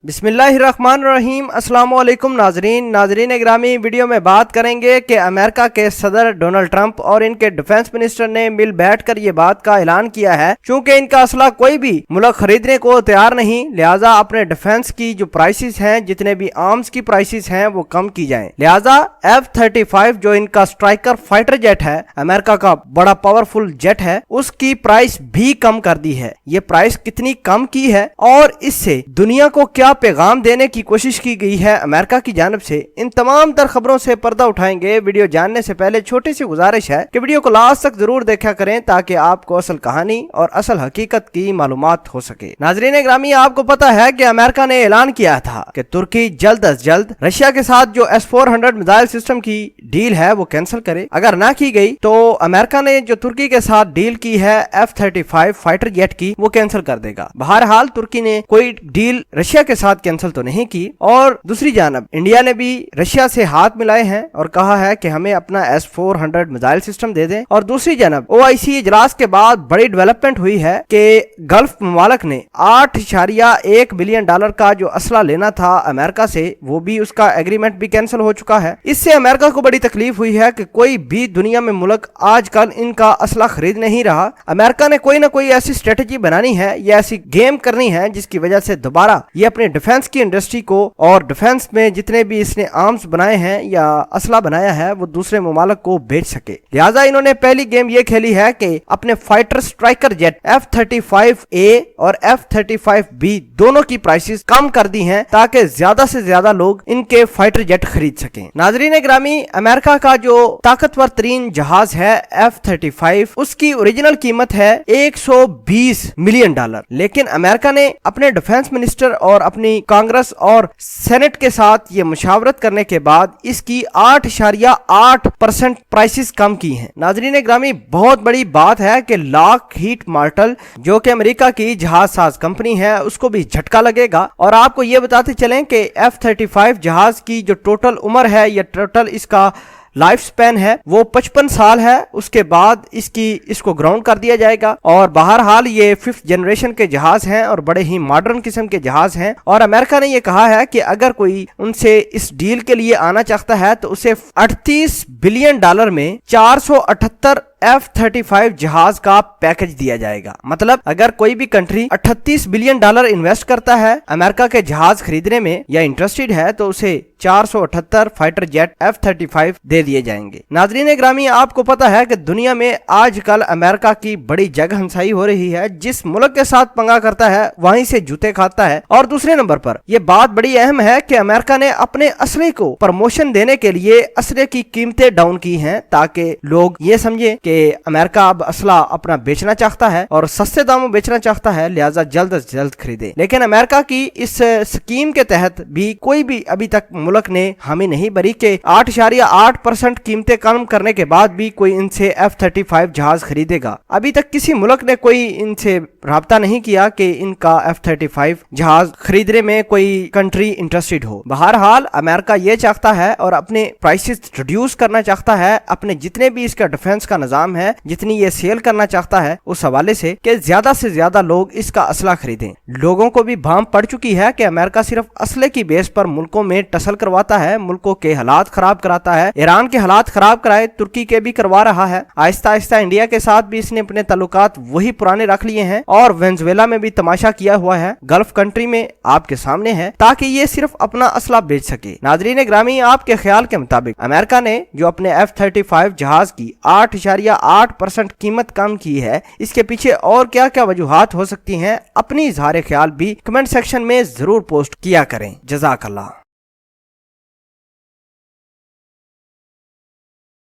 बिस्मिल्लाहिर्रहमानिर्रहीम। अस्सलाम वालेकुम नाजरीन ग्रामी, वीडियो में बात करेंगे कि अमेरिका के सदर डोनाल्ड ट्रंप और इनके डिफेंस मिनिस्टर ने मिल बैठकर ये बात का ऐलान किया है क्योंकि इनका असला कोई भी मुल्क खरीदने को तैयार नहीं, लिहाजा अपने डिफेंस की जो प्राइसेस हैं, जितने भी आर्म्स की प्राइसेस हैं वो कम की जाएं। लिहाजा F-35 जो इनका स्ट्राइकर फाइटर जेट है, अमेरिका का बड़ा पावरफुल जेट है, उसकी प्राइस भी कम कर दी है। ये प्राइस कितनी कम की है और इससे दुनिया को क्या पैगाम देने की कोशिश की गई है अमेरिका की जानिब से, इन तमाम तर खबरों से पर्दा उठाएंगे। वीडियो जानने से पहले छोटी सी गुजारिश है कि वीडियो को लास्ट तक जरूर देखा करें ताकि आपको असल कहानी और असल हकीकत की मालूमात हो सके। नाजरीन ग्रामी, आपको पता है कि अमेरिका ने ऐलान किया था कि तुर्की जल्द अज जल्द रशिया के साथ जो S-400 मिसाइल सिस्टम की डील है वो कैंसिल करे। अगर ना की गई तो अमेरिका ने जो तुर्की के साथ डील की है F-35 फाइटर जेट की, वो कैंसिल कर देगा। बहरहाल तुर्की ने कोई डील रशिया के साथ कैंसिल तो नहीं की, और दूसरी जानब इंडिया ने भी रशिया से हाथ मिलाए हैं और कहा है कि हमें अपना S-400 मिसाइल सिस्टम दे दें। और दूसरी जानब OIC इजलास के बाद बड़ी डेवलपमेंट हुई है कि गल्फ ममालिक ने $8.1 बिलियन का जो असला लेना था अमेरिका से, वो भी उसका एग्रीमेंट भी कैंसिल हो चुका है। इससे अमेरिका को बड़ी तकलीफ हुई है कि कोई भी दुनिया में मुल्क आजकल इनका असला खरीद नहीं रहा। अमेरिका ने कोई ना कोई ऐसी स्ट्रेटेजी बनानी है या ऐसी गेम करनी है जिसकी वजह से दोबारा ये अपने डिफेंस की इंडस्ट्री को और डिफेंस में जितने भी इसने आर्म्स बनाए हैं या असला बनाया है वो दूसरे ममालिक को बेच सके। लिहाजा इन्होंने पहली गेम ये खेली है कि अपने फाइटर स्ट्राइकर जेट F-35A और F-35B दोनों की प्राइसेस कम कर दी हैं ताकि ज्यादा से ज्यादा लोग इनके फाइटर जेट खरीद सकें। नाजरीन ग्रामी, अमेरिका का जो ताकतवर तरीन जहाज है F-35, उसकी ओरिजिनल कीमत है $120 मिलियन, लेकिन अमेरिका ने अपने डिफेंस मिनिस्टर और अपनी कांग्रेस और सेनेट के साथ ये मुशावरत करने के बाद इसकी 8.8% प्राइसेस कम की हैं। नाजरीन ग्रामी, बहुत बड़ी बात है कि लॉकहीड मार्टिन जो कि अमेरिका की जहाज साज कंपनी है, उसको भी झटका लगेगा। और आपको ये बताते चलें कि F-35 जहाज की जो टोटल उम्र है या टोटल इसका लाइफ स्पैन है वो 55 साल है। उसके बाद इसको ग्राउंड कर दिया जाएगा। और बहरहाल ये 5th जनरेशन के जहाज हैं और बड़े ही मॉडर्न किस्म के जहाज हैं। और अमेरिका ने ये कहा है कि अगर कोई उनसे इस डील के लिए आना चाहता है तो उसे $38 बिलियन में 478 F-35 जहाज का पैकेज दिया जाएगा। मतलब अगर कोई भी कंट्री $38 बिलियन इन्वेस्ट करता है अमेरिका के जहाज खरीदने में या इंटरेस्टेड है तो उसे 478 फाइटर जेट F-35 दे दिए जाएंगे। नाजरीन ग्रामी, आपको पता है कि दुनिया में आजकल अमेरिका की बड़ी जगह हंसाई हो रही है। जिस मुल्क के साथ पंगा करता है वहीं से जूते खाता है। और दूसरे नंबर पर यह बात बड़ी अहम है कि अमेरिका ने अपने असले को प्रमोशन देने के लिए असले की कीमतें डाउन की हैं ताकि लोग ये समझे कि अमेरिका अब असला अपना बेचना चाहता है और सस्ते दामों बेचना चाहता है, लिहाजा जल्द से जल्द खरीदे। लेकिन अमेरिका की इस स्कीम के तहत भी कोई भी अभी तक मुल्क ने हामी नहीं भरी कि 8.8% कीमतें कम करने के बाद भी कोई इनसे F-35 जहाज खरीदेगा। अभी तक किसी मुल्क ने कोई इनसे राब्ता नहीं किया कि इनका F-35 जहाज खरीदने में कोई कंट्री इंटरेस्टेड हो। बहरहाल अमेरिका ये चाहता है और अपने प्राइसेस रिड्यूस करना चाहता है, अपने जितने भी इसका डिफेंस का निजाम है, जितनी ये सेल करना चाहता है उस हवाले से कि ज्यादा से ज्यादा लोग इसका असला खरीदें। लोगों को भी भाम पड़ चुकी है कि अमेरिका सिर्फ असले की बेस पर मुल्कों में टसल करवाता है, मुल्कों के हालात खराब कराता है। ईरान के हालात खराब कराए, तुर्की के भी करवा रहा है। आहिस्ता आहिस्ता इंडिया के साथ भी इसने अपने ताल्लुकात वही पुराने रख लिए हैं और वेनेजुएला में भी तमाशा किया हुआ है। गल्फ कंट्री में आपके सामने है ताकि ये सिर्फ अपना असला बेच सके। नाजरीन ग्रामी, आपके ख्याल के मुताबिक अमेरिका ने जो अपने F-35 जहाज की 8.8% कीमत कम की है, इसके पीछे और क्या क्या वजूहात हो सकती हैं? अपनी इजहार ख्याल भी कमेंट सेक्शन में जरूर पोस्ट किया करें। जज़ाकल्लाह।